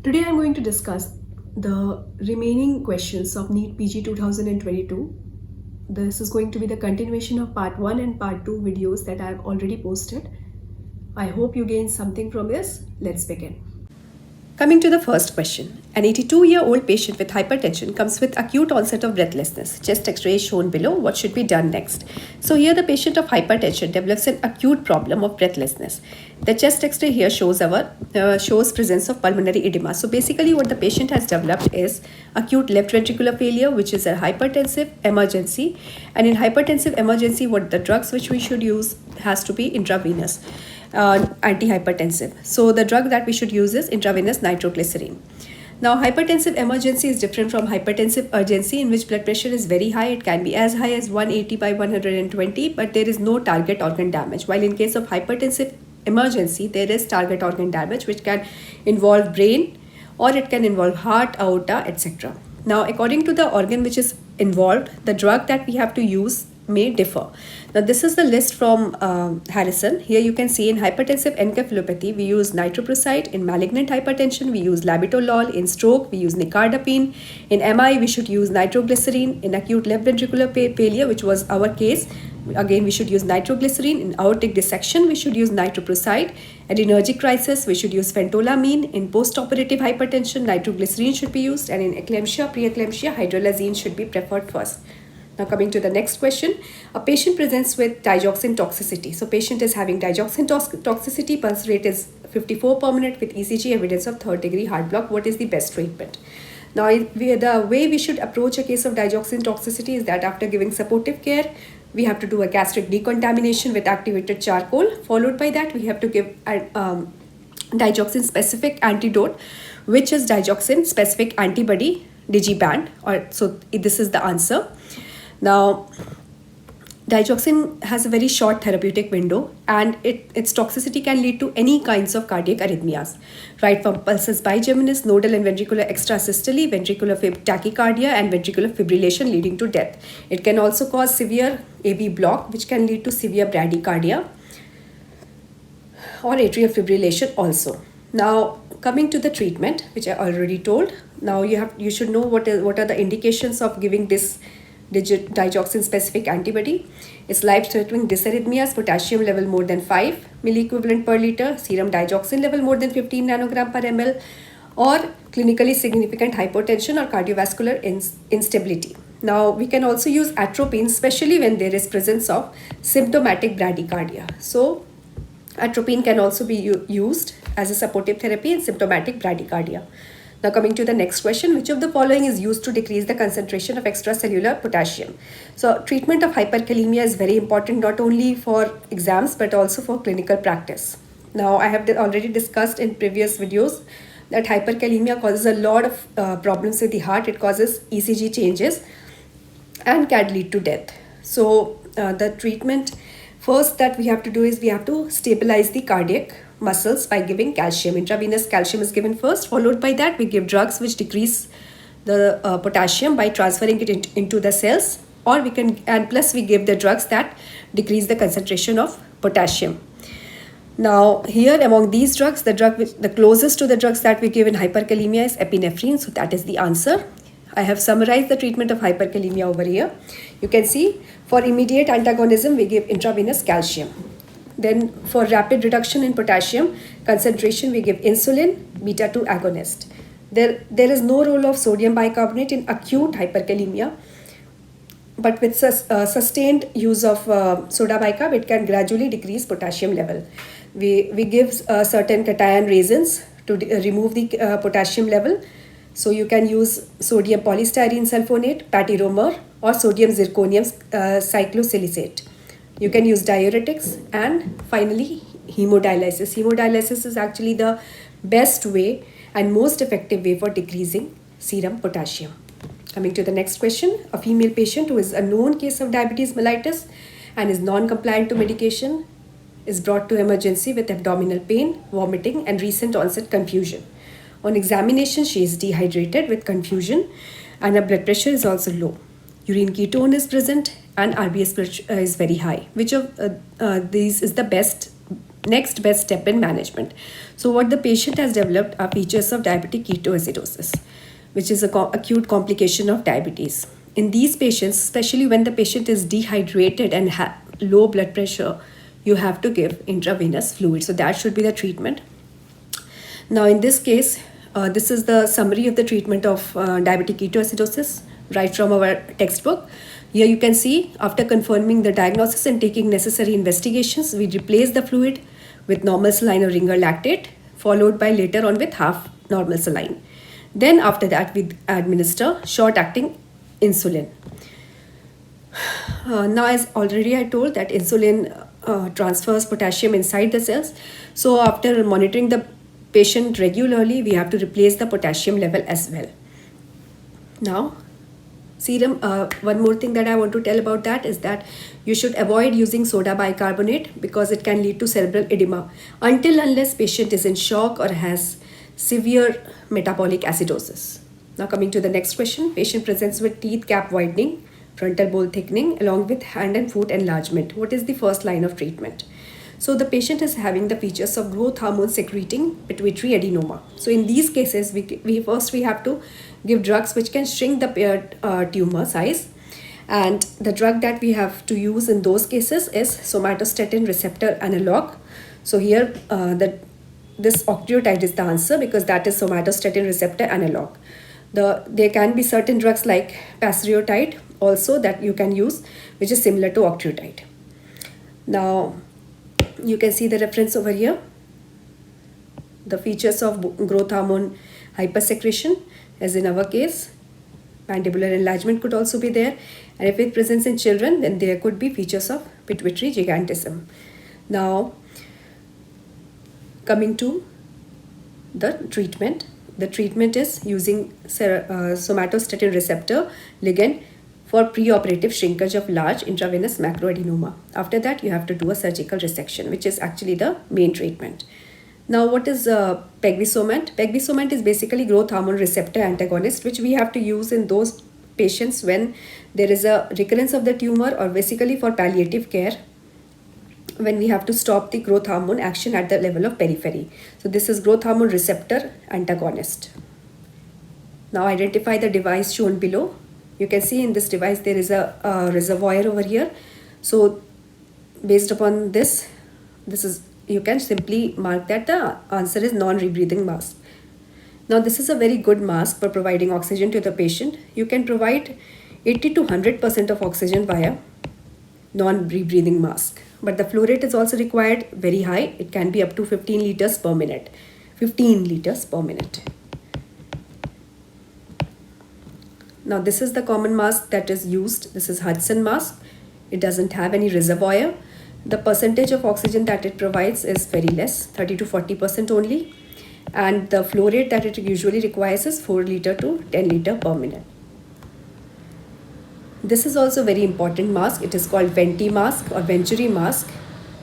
Today I am going to discuss the remaining questions of NEET PG 2022. This is going to be the continuation of part 1 and part 2 videos that I have already posted. I hope you gain something from this. Let's begin. Coming to the first question, an 82-year-old patient with hypertension comes with acute onset of breathlessness. Chest X-ray is shown below. What should be done next? So here the patient of hypertension develops an acute problem of breathlessness. The chest X-ray here shows presence of pulmonary edema. So basically what the patient has developed is acute left ventricular failure, which is a hypertensive emergency. And in hypertensive emergency, what the drugs which we should use has to be intravenous. Antihypertensive. So the drug that we should use is intravenous nitroglycerin. Now hypertensive emergency is different from hypertensive urgency, in which blood pressure is very high. It can be as high as 180 by 120, but there is no target organ damage. While in case of hypertensive emergency, there is target organ damage, which can involve brain or it can involve heart, aorta, etc. Now according to the organ which is involved, the drug that we have to use may differ. Now this is the list from Harrison. Here you can see in hypertensive encephalopathy we use nitroprusside, in malignant hypertension we use labetalol, in stroke we use nicardipine, in MI we should use nitroglycerin, in acute left ventricular failure, which was our case, again we should use nitroglycerin, in aortic dissection we should use nitroprusside, adrenergic crisis we should use phentolamine, in post-operative hypertension nitroglycerin should be used, and in eclampsia, pre-eclampsia hydralazine should be preferred first. Now coming to the next question, a patient presents with digoxin toxicity. So patient is having digoxin toxicity, pulse rate is 54 per minute with ECG evidence of third degree heart block. What is the best treatment? Now the way we should approach a case of digoxin toxicity is that after giving supportive care, we have to do a gastric decontamination with activated charcoal. Followed by that, we have to give digoxin specific antidote, which is digoxin specific antibody digiband. So this is the answer. Now, digoxin has a very short therapeutic window, and its toxicity can lead to any kinds of cardiac arrhythmias, right from pulsus bigeminis, nodal and ventricular extrasystole, ventricular tachycardia, and ventricular fibrillation leading to death. It can also cause severe AV block, which can lead to severe bradycardia or atrial fibrillation also. Now, coming to the treatment, which I already told. Now you should know what are the indications of giving this digoxin specific antibody. It's life-threatening dysarrhythmias, potassium level more than 5 milliequivalent per liter, serum digoxin level more than 15 nanogram per ml, or clinically significant hypotension or cardiovascular instability. Now we can also use atropine, especially when there is presence of symptomatic bradycardia. So atropine can also be used as a supportive therapy in symptomatic bradycardia. Now coming to the next question, which of the following is used to decrease the concentration of extracellular potassium? So treatment of hyperkalemia is very important, not only for exams but also for clinical practice. Now I have already discussed in previous videos that hyperkalemia causes a lot of problems with the heart. It causes ECG changes and can lead to death. So the treatment first that we have to do is we have to stabilize the cardiac muscles by giving calcium. Intravenous calcium is given first. Followed by that, we give drugs which decrease the potassium by transferring it into the cells, or we give the drugs that decrease the concentration of potassium. Now here among these drugs, the closest to the drugs that we give in hyperkalemia is epinephrine. So that is the answer. I have summarized the treatment of hyperkalemia over here. You can see for immediate antagonism, we give intravenous calcium. Then for rapid reduction in potassium concentration, we give insulin, beta-2 agonist. There is no role of sodium bicarbonate in acute hyperkalemia, but with sustained use of soda bicarb, it can gradually decrease potassium level. We give certain cation resins to remove the potassium level. So you can use sodium polystyrene sulfonate, patiromer, or sodium zirconium cyclosilicate. You can use diuretics, and finally hemodialysis. Hemodialysis is actually the best way and most effective way for decreasing serum potassium. Coming to the next question, a female patient who is a known case of diabetes mellitus and is non-compliant to medication is brought to emergency with abdominal pain, vomiting, and recent onset confusion. On examination, she is dehydrated with confusion and her blood pressure is also low. Urine ketone is present and RBS is very high. Which of these is the best Next best step in management. So what the patient has developed are features of diabetic ketoacidosis, which is a acute complication of diabetes. In these patients, especially when the patient is dehydrated and low blood pressure, you have to give intravenous fluid. So that should be the treatment. Now in this case, this is the summary of the treatment of diabetic ketoacidosis right from our textbook. Here you can see, after confirming the diagnosis and taking necessary investigations, we replace the fluid with normal saline or ringer lactate, followed by later on with half normal saline. Then after that, we administer short-acting insulin. Now, as already I told, that insulin transfers potassium inside the cells. So after monitoring the patient regularly, we have to replace the potassium level as well. Now, serum, one more thing that I want to tell about that is that you should avoid using soda bicarbonate because it can lead to cerebral edema unless patient is in shock or has severe metabolic acidosis. Now coming to the next question, patient presents with teeth cap widening, frontal bone thickening along with hand and foot enlargement. What is the first line of treatment? So the patient is having the features of growth hormone secreting pituitary adenoma. So in these cases, we first have to give drugs which can shrink the tumor size, and the drug that we have to use in those cases is somatostatin receptor analog. So here this octreotide is the answer because that is somatostatin receptor analog. There can be certain drugs like pasireotide also that you can use, which is similar to octreotide. Now you can see the reference over here. The features of growth hormone hypersecretion, as in our case, mandibular enlargement could also be there, and if it presents in children, then there could be features of pituitary gigantism. Now coming to the treatment. The treatment is using somatostatin receptor ligand for preoperative shrinkage of large intravenous macroadenoma. After that, you have to do a surgical resection, which is actually the main treatment. Now, what is pegvisomant? Pegvisomant is basically growth hormone receptor antagonist, which we have to use in those patients when there is a recurrence of the tumor, or basically for palliative care, when we have to stop the growth hormone action at the level of periphery. So this is growth hormone receptor antagonist. Now identify the device shown below. You can see in this device there is a reservoir over here. So based upon this is, you can simply mark that the answer is non-rebreathing mask. Now this is a very good mask for providing oxygen to the patient. You can provide 80 to 100% of oxygen via non-rebreathing mask. But the flow rate is also required very high. It can be up to 15 liters per minute. 15 liters per minute. Now this is the common mask that is used. This is Hudson mask. It doesn't have any reservoir. The percentage of oxygen that it provides is very less, 30 to 40% only. And the flow rate that it usually requires is 4 liter to 10 liter per minute. This is also very important mask. It is called Venti mask or Venturi mask,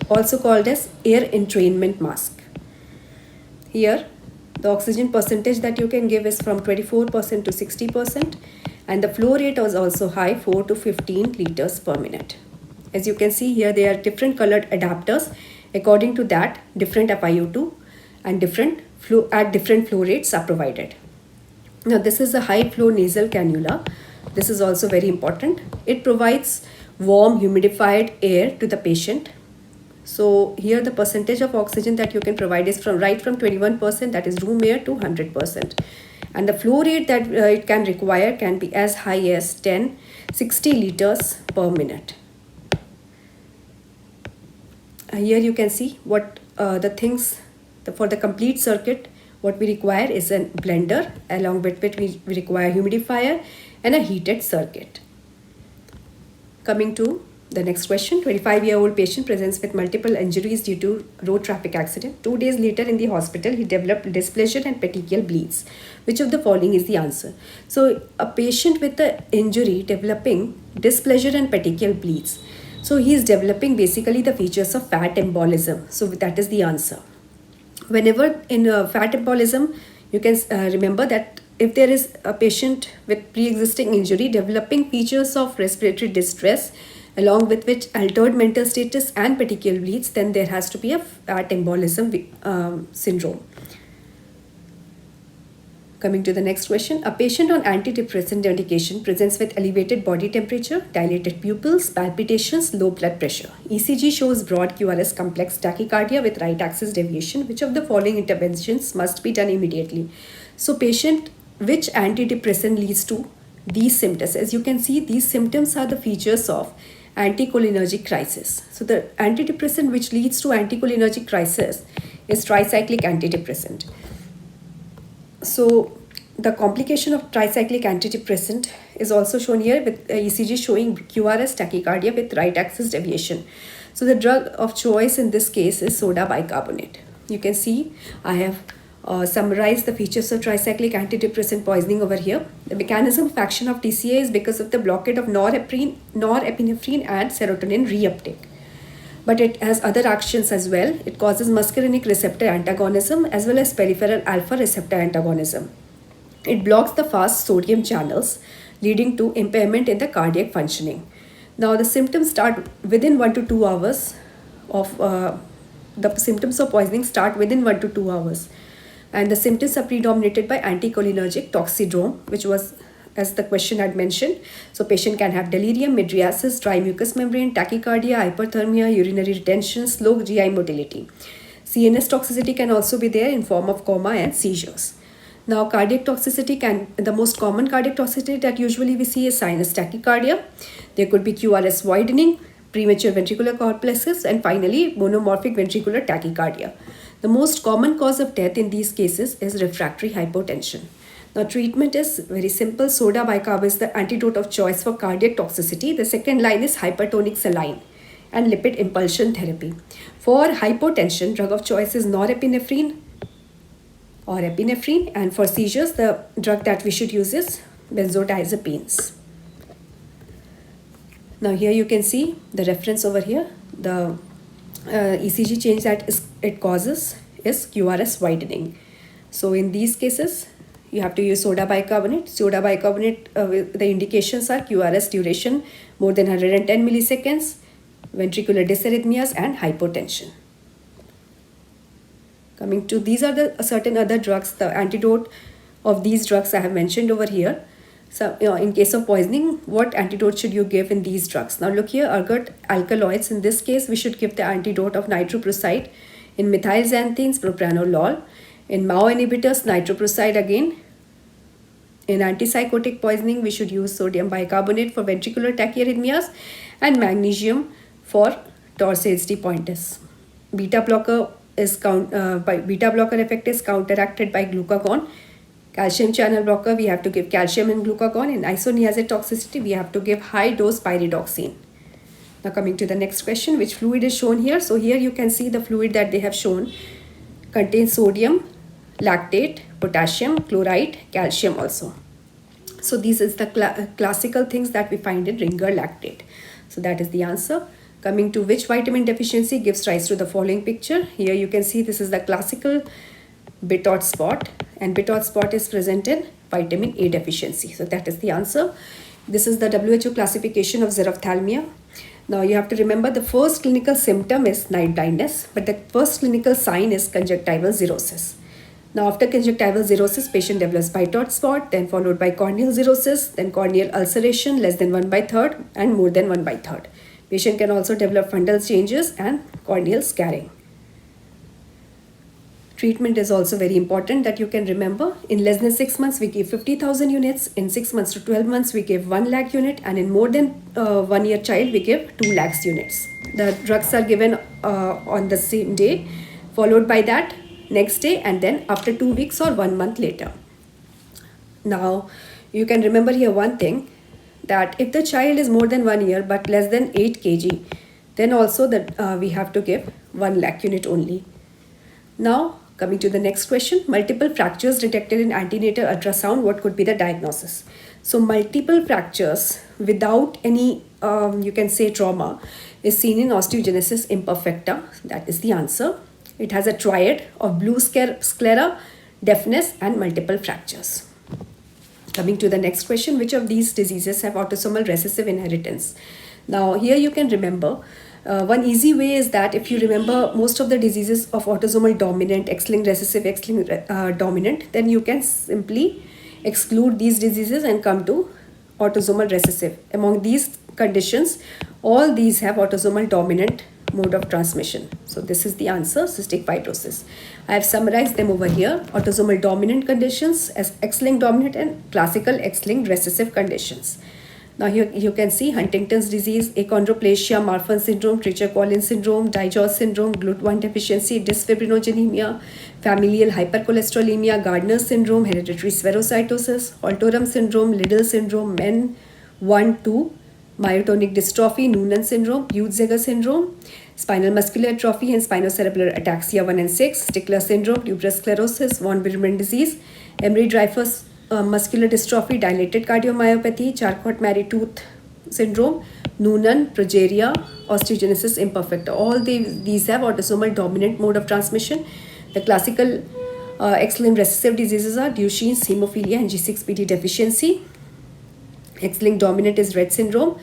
also called as air entrainment mask. Here, the oxygen percentage that you can give is from 24% to 60%, and the flow rate is also high, 4 to 15 liters per minute. As you can see here, there are different colored adapters. According to that, different FiO2 and different flow rates are provided. Now this is a high flow nasal cannula. This is also very important. It provides warm humidified air to the patient. So here the percentage of oxygen that you can provide is from 21%, that is room air, to 100%. And the flow rate that it can require can be as high as 60 liters per minute. Here you can see what for the complete circuit, what we require is a blender, along with which we require humidifier and a heated circuit. Coming to the next question, 25-year-old patient presents with multiple injuries due to road traffic accident. 2 days later in the hospital, he developed dysplasia and petechial bleeds. Which of the following is the answer? So a patient with the injury developing dysplasia and petechial bleeds. So he is developing basically the features of fat embolism. So that is the answer. Whenever in fat embolism, you can remember that if there is a patient with pre-existing injury developing features of respiratory distress along with which altered mental status and petechial bleeds, then there has to be a fat embolism syndrome. Coming to the next question, a patient on antidepressant medication presents with elevated body temperature, dilated pupils, palpitations, low blood pressure. ECG shows broad QRS complex tachycardia with right axis deviation. Which of the following interventions must be done immediately? So patient, which antidepressant leads to these symptoms? As you can see, these symptoms are the features of anticholinergic crisis. So the antidepressant which leads to anticholinergic crisis is tricyclic antidepressant. So the complication of tricyclic antidepressant is also shown here with ECG showing QRS tachycardia with right axis deviation. So the drug of choice in this case is soda bicarbonate. You can see I have summarized the features of tricyclic antidepressant poisoning over here. The mechanism of action of TCA is because of the blockade of norepinephrine and serotonin reuptake. But it has other actions as well. It causes muscarinic receptor antagonism as well as peripheral alpha receptor antagonism. It blocks the fast sodium channels, leading to impairment in the cardiac functioning. Now, the symptoms start within 1 to 2 hours of the symptoms of poisoning start within 1 to 2 hours, and the symptoms are predominated by anticholinergic toxidrome, which was as the question had mentioned. So patient can have delirium, mydriasis, dry mucous membrane, tachycardia, hyperthermia, urinary retention, slow GI motility. CNS toxicity can also be there in form of coma and seizures. Now cardiac toxicity the most common cardiac toxicity that usually we see is sinus tachycardia. There could be QRS widening, premature ventricular complexes, and finally monomorphic ventricular tachycardia. The most common cause of death in these cases is refractory hypotension. Now treatment is very simple. Soda bicarb is the antidote of choice for cardiac toxicity. The second line is hypertonic saline and lipid impulsion therapy. For hypotension, drug of choice is norepinephrine or epinephrine, and for seizures, the drug that we should use is benzodiazepines. Now here you can see the reference over here. The ECG change that it causes is QRS widening. So in these cases, you have to use soda bicarbonate. Soda bicarbonate, the indications are QRS duration more than 110 milliseconds, ventricular dysarrhythmias, and hypotension. Coming to these are the certain other drugs. The antidote of these drugs I have mentioned over here. So in case of poisoning, what antidote should you give in these drugs? Now look here, ergot alkaloids. In this case, we should give the antidote of nitroprusside. In methylxanthines, propranolol. In MAO inhibitors, nitroprusside again. In antipsychotic poisoning, we should use sodium bicarbonate for ventricular tachyarrhythmias and magnesium for torsades de pointes. Beta blocker effect is counteracted by glucagon. Calcium channel blocker, we have to give calcium and glucagon. In isoniazid toxicity, we have to give high dose pyridoxine. Now coming to the next question, which fluid is shown here? So here you can see the fluid that they have shown contains sodium, lactate, potassium, chloride, calcium also. So these is the classical things that we find in ringer lactate. So that is the answer. Coming to which vitamin deficiency gives rise to the following picture. Here you can see this is the classical Bitot spot, and Bitot spot is present in vitamin A deficiency. So that is the answer. This is the WHO classification of xerophthalmia. Now you have to remember the first clinical symptom is night blindness, but the first clinical sign is conjunctival xerosis. Now after conjunctival xerosis, patient develops Bitot spot, then followed by corneal xerosis, then corneal ulceration less than 1/3 and more than 1/3. Patient can also develop fundal changes and corneal scarring. Treatment is also very important that you can remember. In less than 6 months, we give 50,000 units. In 6 months to 12 months, we give 1 lakh unit. And in more than 1 year child, we give 2 lakhs units. The drugs are given on the same day, followed by that next day, and then after 2 weeks or 1 month later. Now, you can remember here one thing, that if the child is more than 1 year but less than 8 kg, then also we have to give 1 lakh unit only. Now, coming to the next question, multiple fractures detected in antenatal ultrasound, what could be the diagnosis? So multiple fractures without any, you can say trauma, is seen in osteogenesis imperfecta. That is the answer. It has a triad of blue sclera, deafness, and multiple fractures. Coming to the next question, which of these diseases have autosomal recessive inheritance? Now here you can remember, one easy way is that if you remember most of the diseases of autosomal dominant, X-linked recessive, X-linked dominant, then you can simply exclude these diseases and come to autosomal recessive. Among these conditions, all these have autosomal dominant mode of transmission. So this is the answer, cystic fibrosis. I have summarized them over here. Autosomal dominant conditions as X-linked dominant and classical X-linked recessive conditions. Now here you can see Huntington's disease, achondroplasia, Marfan syndrome, Treacher-Collins syndrome, Digeorge syndrome, GLUT1 deficiency, dysfibrinogenemia, familial hypercholesterolemia, Gardner's syndrome, hereditary spherocytosis, Holt-Oram syndrome, Liddle syndrome, MEN 1-2, myotonic dystrophy, Noonan syndrome, Peutz-Jeghers syndrome, spinal muscular atrophy and spinocerebellar ataxia 1 and 6, Stickler syndrome, tuberous sclerosis, von Willebrand disease, Emery-Dreifuss muscular dystrophy, dilated cardiomyopathy, Charcot-Marie-Tooth syndrome, Noonan, progeria, osteogenesis imperfecta. All these have autosomal dominant mode of transmission. The classical X-linked recessive diseases are Duchenne's, hemophilia, and G6PD deficiency. X-linked dominant is Rett syndrome.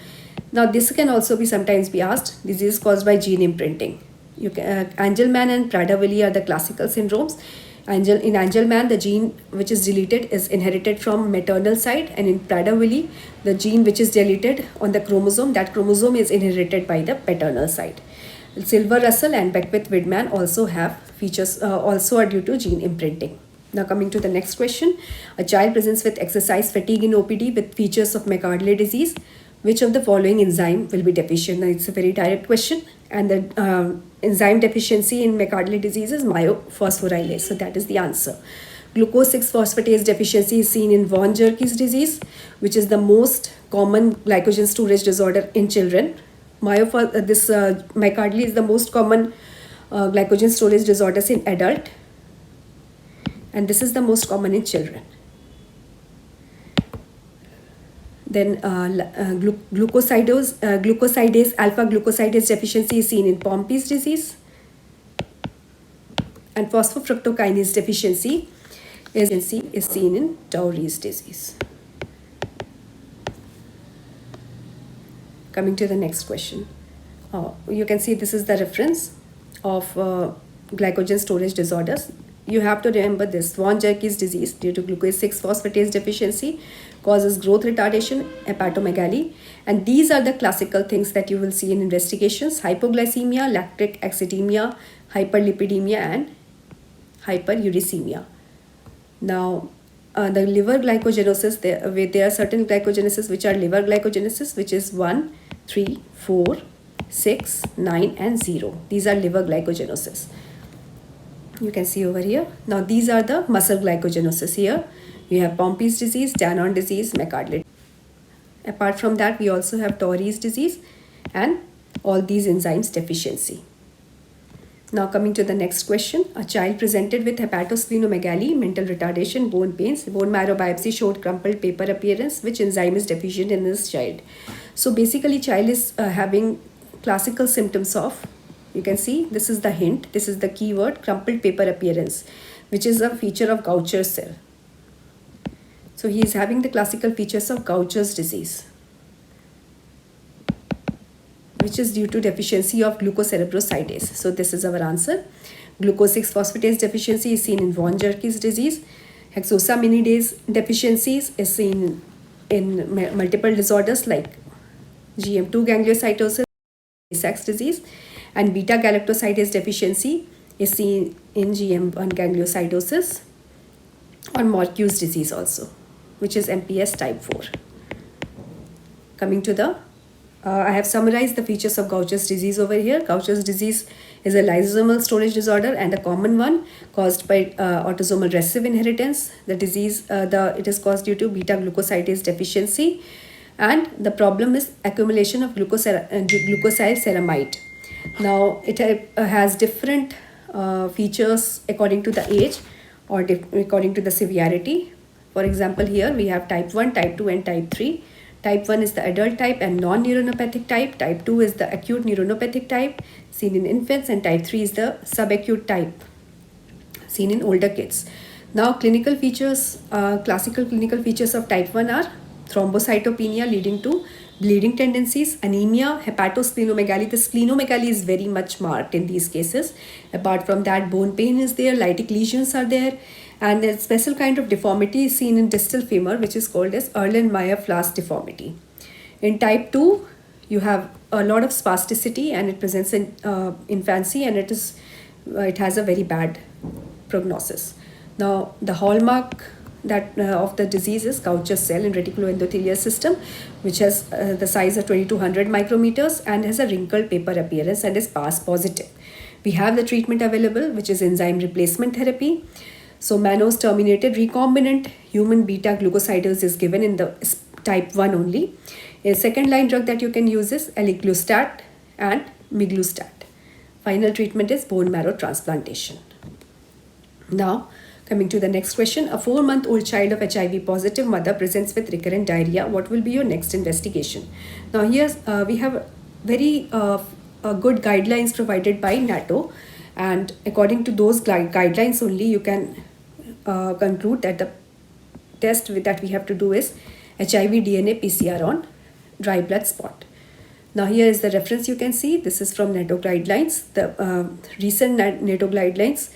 Now this can also be sometimes be asked, disease caused by gene imprinting. Angelman and Prader-Willi are the classical syndromes. In Angelman, the gene which is deleted is inherited from maternal side, and in Prader-Willi, the gene which is deleted on the chromosome, that chromosome is inherited by the paternal side. Silver, Russell and Beckwith-Widman also have features, also are due to gene imprinting. Now coming to the next question, a child presents with exercise fatigue in OPD with features of McArdle disease. Which of the following enzyme will be deficient? Now it's a very direct question, and the enzyme deficiency in McArdle disease is myophosphorylase. So that is the answer. Glucose 6-phosphatase deficiency is seen in von Willebrand disease, which is the most common glycogen storage disorder in children. McArdle is the most common glycogen storage disorders in adult, and this is the most common in children. Then glucosidase, alpha-glucosidase deficiency is seen in Pompey's disease. And phosphofructokinase deficiency is seen in Taury's disease. Coming to the next question. You can see this is the reference of glycogen storage disorders. You have to remember this. Von Willebrand disease due to glucose 6-phosphatase deficiency causes growth retardation, hepatomegaly, and these are the classical things that you will see in investigations: hypoglycemia, lactic acidemia, hyperlipidemia and hyperuricemia. Now the liver glycogenosis, there are certain glycogenesis which are liver glycogenesis, which is 1, 3, 4, 6, 9 and 0. These are liver glycogenosis. You can see over here. Now these are the muscle glycogenosis. Here we have Pompey's disease, Danon disease, McArdle. Apart from that, we also have Taury's disease and all these enzymes deficiency. Now coming to the next question. A child presented with hepatosplenomegaly, mental retardation, bone pains, bone marrow biopsy showed crumpled paper appearance. Which enzyme is deficient in this child? So basically child is having classical symptoms of, you can see this is the hint, this is the keyword, crumpled paper appearance, which is a feature of Gaucher's cell. So he is having the classical features of Gaucher's disease, which is due to deficiency of Glucocerebrosidase. So this is our answer. Glucose 6-phosphatase deficiency is seen in von Willebrand disease. Hexosaminidase deficiencies is seen in multiple disorders like GM2 gangliocytosis, Tay-Sachs disease, and beta-galactosidase deficiency is seen in GM1 gangliosidosis or Morque's disease also, which is MPS type 4. Coming to the, I have summarized the features of Gaucher's disease over here. Gaucher's disease is a lysosomal storage disorder and a common one caused by autosomal recessive inheritance. The disease, it is caused due to beta-glucosidase deficiency, and the problem is accumulation of glucosylceramide. Now it has different features according to the age or according to the severity. For example, here we have type 1, type 2 and type 3. Type 1 is the adult type and non-neuronopathic type. Type 2 is the acute neuronopathic type seen in infants, and type 3 is the subacute type seen in older kids. Now clinical features, classical clinical features of type 1 are thrombocytopenia leading to bleeding tendencies, anemia, hepatosplenomegaly. The splenomegaly is very much marked in these cases. Apart from that, bone pain is there, lytic lesions are there, and a special kind of deformity is seen in distal femur, which is called as Erlenmeyer-Flass deformity. In type 2, you have a lot of spasticity, and it presents in infancy, and it has a very bad prognosis. Now, the hallmark of the disease is Gaucher cell in reticuloendothelial system, which has the size of 2200 micrometers and has a wrinkled paper appearance and is PAS positive. We have the treatment available, which is enzyme replacement therapy. So mannose terminated recombinant human beta-glucosidase is given in the type 1 only. A second line drug that you can use is eliglustat and miglustat. Final treatment is bone marrow transplantation. Now, coming to the next question, a 4-month-old child of HIV positive mother presents with recurrent diarrhea. What will be your next investigation? Now, here we have very good guidelines provided by NATO, and according to those guidelines only, you can conclude that the test that we have to do is HIV DNA PCR on dry blood spot. Now, here is the reference you can see. This is from NATO guidelines, the recent NATO guidelines.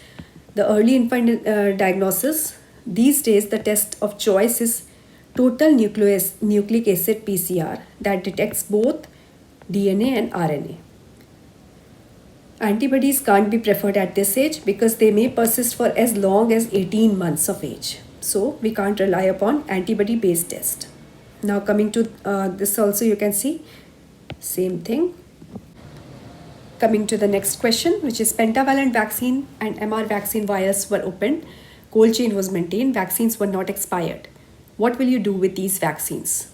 The early infant diagnosis, these days the test of choice is total nucleic acid PCR that detects both DNA and RNA. Antibodies can't be preferred at this age because they may persist for as long as 18 months of age. So we can't rely upon antibody-based test. Now coming to this also, you can see same thing. Coming to the next question, which is pentavalent vaccine and MR vaccine vials were opened, cold chain was maintained, vaccines were not expired. What will you do with these vaccines?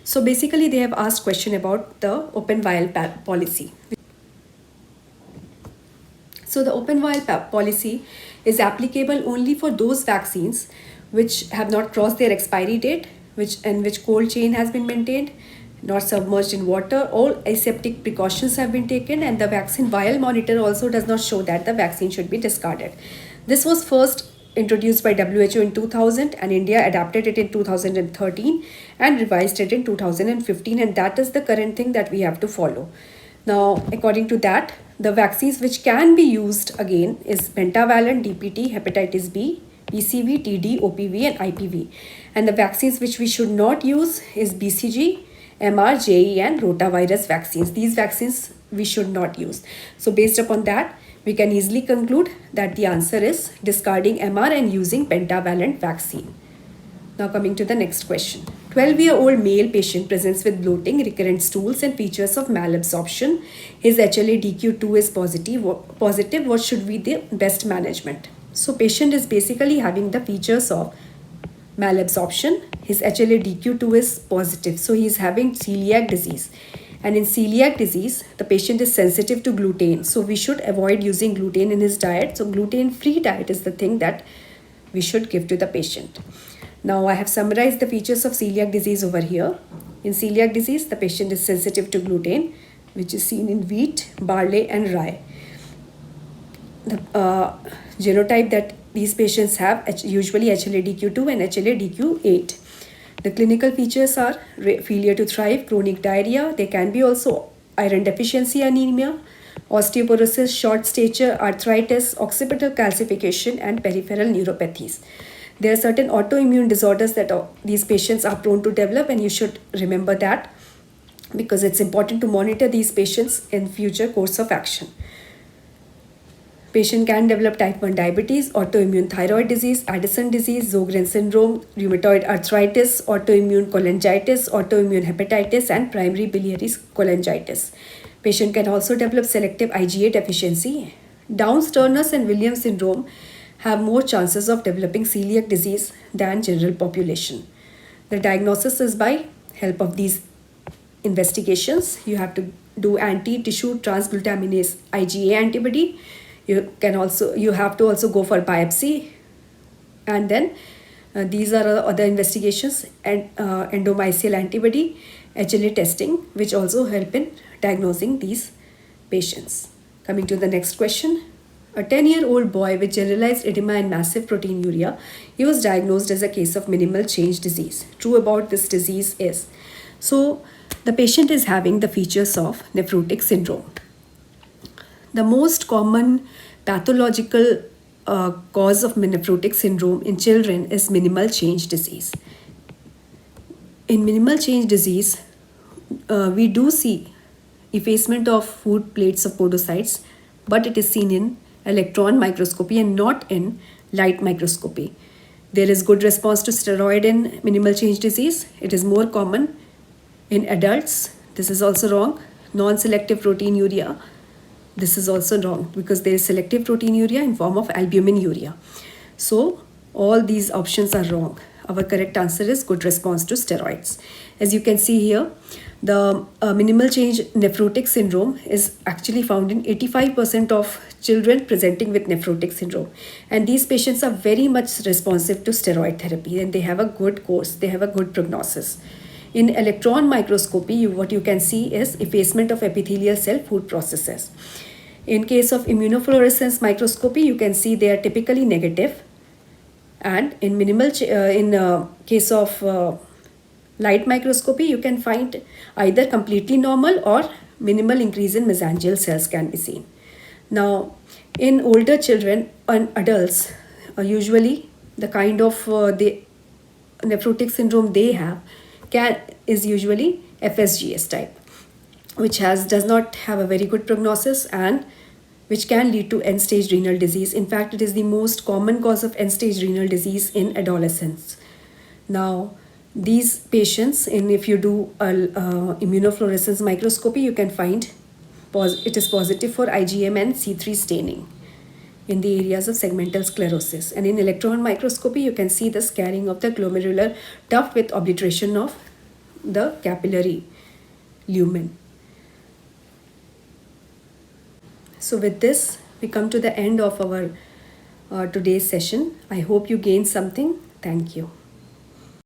So basically they have asked question about the open vial policy. So the open vial policy is applicable only for those vaccines which have not crossed their expiry date, which cold chain has been maintained, not submerged in water, all aseptic precautions have been taken, and the vaccine vial monitor also does not show that the vaccine should be discarded. This was first introduced by WHO in 2000, and India adapted it in 2013 and revised it in 2015, and that is the current thing that we have to follow. Now, according to that, the vaccines which can be used again is pentavalent, DPT, hepatitis B, PCV, TD, OPV and IPV. And the vaccines which we should not use is BCG, MR, JE and rotavirus vaccines. These vaccines we should not use. So based upon that, we can easily conclude that the answer is discarding MR and using pentavalent vaccine. Now coming to the next question. 12-year-old male patient presents with bloating, recurrent stools and features of malabsorption. His HLA-DQ2 is positive. What should be the best management? So patient is basically having the features of malabsorption. His HLA-DQ2 is positive. So he is having celiac disease. And in celiac disease, the patient is sensitive to gluten. So we should avoid using gluten in his diet. So gluten-free diet is the thing that we should give to the patient. Now I have summarized the features of celiac disease over here. In celiac disease, the patient is sensitive to gluten, which is seen in wheat, barley and rye. The genotype that these patients have usually HLA-DQ2 and HLA-DQ8. The clinical features are failure to thrive, chronic diarrhea. There can be also iron deficiency anemia, osteoporosis, short stature, arthritis, occipital calcification and peripheral neuropathies. There are certain autoimmune disorders that these patients are prone to develop, and you should remember that because it's important to monitor these patients in future course of action. Patient can develop type 1 diabetes, autoimmune thyroid disease, Addison disease, Sjogren syndrome, rheumatoid arthritis, autoimmune cholangitis, autoimmune hepatitis and primary biliary cholangitis. Patient can also develop selective IgA deficiency. Downs, Turner's and Williams syndrome have more chances of developing celiac disease than general population. The diagnosis is by help of these investigations. You have to do anti-tissue transglutaminase IgA antibody. You have to also go for biopsy, and then these are other investigations and endomysial antibody, HLA testing, which also help in diagnosing these patients. Coming to the next question. A 10-year-old boy with generalized edema and massive proteinuria, he was diagnosed as a case of minimal change disease. True about this disease is, So the patient is having the features of nephrotic syndrome. The most common pathological cause of nephrotic syndrome in children is minimal change disease. In minimal change disease, we do see effacement of food plates of podocytes, but it is seen in electron microscopy and not in light microscopy. There is good response to steroid in minimal change disease. It is more common in adults. This is also wrong. Non-selective proteinuria. This is also wrong because there is selective proteinuria in form of albuminuria. So all these options are wrong. Our correct answer is good response to steroids. As you can see here, the minimal change nephrotic syndrome is actually found in 85% of children presenting with nephrotic syndrome. And these patients are very much responsive to steroid therapy and they have a good course, they have a good prognosis. In electron microscopy, what you can see is effacement of epithelial cell food processes. In case of immunofluorescence microscopy, you can see they are typically negative. And in case of light microscopy, you can find either completely normal or minimal increase in mesangial cells can be seen. Now, in older children and adults, usually the kind of the nephrotic syndrome they have is usually FSGS type, which does not have a very good prognosis and which can lead to end-stage renal disease. In fact, it is the most common cause of end-stage renal disease in adolescents. Now, these patients, if you do immunofluorescence microscopy, you can find it is positive for IgM and C3 staining in the areas of segmental sclerosis. And in electron microscopy, you can see the scarring of the glomerular tuft with obliteration of the capillary lumen. So with this, we come to the end of our today's session. I hope you gained something. Thank you.